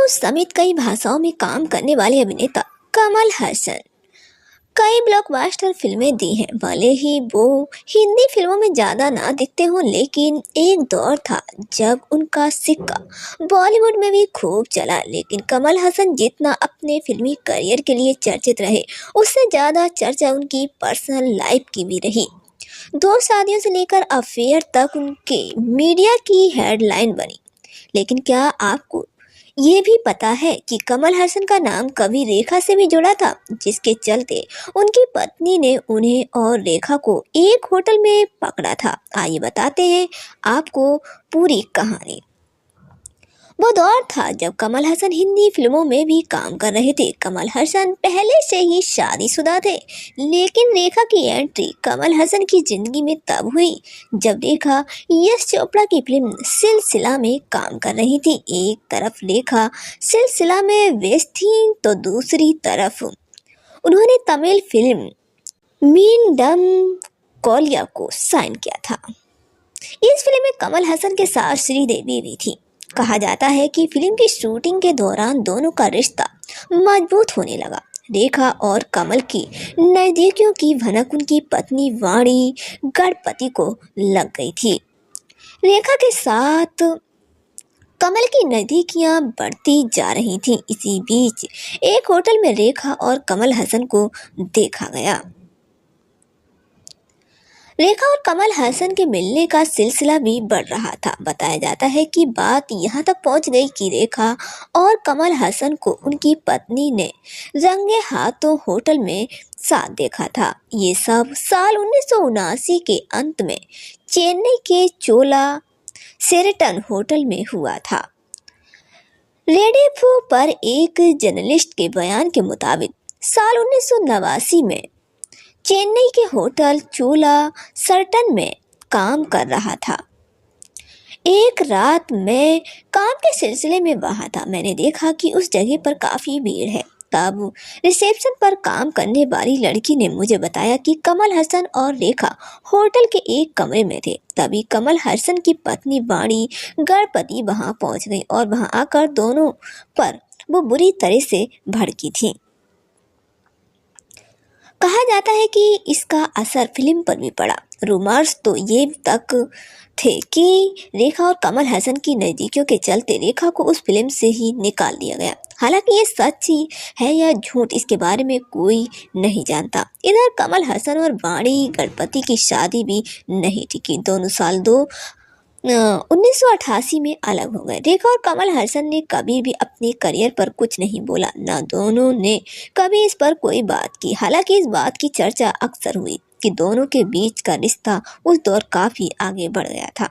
तेलुगु समेत कई भाषाओं में काम करने वाले अभिनेता कमल हसन कई ब्लॉकबस्टर फिल्में दी हैं। भले ही वो हिंदी फिल्मों में ज्यादा ना दिखते हों, लेकिन एक दौर था जब उनका सिक्का बॉलीवुड में भी खूब चला। लेकिन कमल हसन जितना अपने फिल्मी करियर के लिए चर्चित रहे, उससे ज्यादा चर्चा उनकी पर्सनल लाइफ की भी रही। दो शादियों से लेकर अफेयर तक उनके मीडिया की हेडलाइन बनी। लेकिन क्या आपको ये भी पता है कि कमल हसन का नाम कभी रेखा से भी जुड़ा था, जिसके चलते उनकी पत्नी ने उन्हें और रेखा को एक होटल में पकड़ा था। आइए बताते हैं आपको पूरी कहानी। वो दौर था जब कमल हसन हिंदी फिल्मों में भी काम कर रहे थे। कमल हसन पहले से ही शादीशुदा थे, लेकिन रेखा की एंट्री कमल हसन की जिंदगी में तब हुई जब रेखा यश चोपड़ा की फिल्म सिलसिला में काम कर रही थी। एक तरफ रेखा सिलसिला में व्यस्त थी तो दूसरी तरफ उन्होंने तमिल फिल्म मींडम कोलिया को साइन किया था। इस फिल्म में कमल हसन के साथ श्रीदेवी भी थी। कहा जाता है कि फिल्म की शूटिंग के दौरान दोनों का रिश्ता मजबूत होने लगा। रेखा और कमल की नजदीकियों की भनक उनकी पत्नी वाणी गणपति को लग गई थी। रेखा के साथ कमल की नजदीकियां बढ़ती जा रही थीं। इसी बीच एक होटल में रेखा और कमल हसन को देखा गया। रेखा और कमल हसन के मिलने का सिलसिला भी बढ़ रहा था। बताया जाता है कि बात यहाँ तक पहुँच गई कि रेखा और कमल हसन को उनकी पत्नी ने रंगे हाथों होटल में साथ देखा था। ये सब साल 1979 के अंत में चेन्नई के चोला शेरेटन होटल में हुआ था। रेडियो पर एक जर्नलिस्ट के बयान के मुताबिक साल 1989 में चेन्नई के होटल चोला सर्टन में काम कर रहा था। एक रात मैं काम के सिलसिले में वहां था। मैंने देखा कि उस जगह पर काफ़ी भीड़ है। तब रिसेप्शन पर काम करने वाली लड़की ने मुझे बताया कि कमल हसन और रेखा होटल के एक कमरे में थे। तभी कमल हसन की पत्नी वाणी गणपति वहां पहुंच गई और वहां आकर दोनों पर वो बुरी तरह से भड़की थी। कहा जाता है कि इसका असर फिल्म पर भी पड़ा। रूमर्स तो ये तक थे कि रेखा और कमल हसन की नज़दीकियों के चलते रेखा को उस फिल्म से ही निकाल दिया गया। हालांकि ये सच ही है या झूठ, इसके बारे में कोई नहीं जानता। इधर कमल हसन और वाणी गणपति की शादी भी नहीं टिकी। दोनों साल 1988 में अलग हो गए। रेखा और कमल हसन ने कभी भी अपने करियर पर कुछ नहीं बोला, ना दोनों ने कभी इस पर कोई बात की। हालांकि इस बात की चर्चा अक्सर हुई कि दोनों के बीच का रिश्ता उस दौर काफी आगे बढ़ गया था।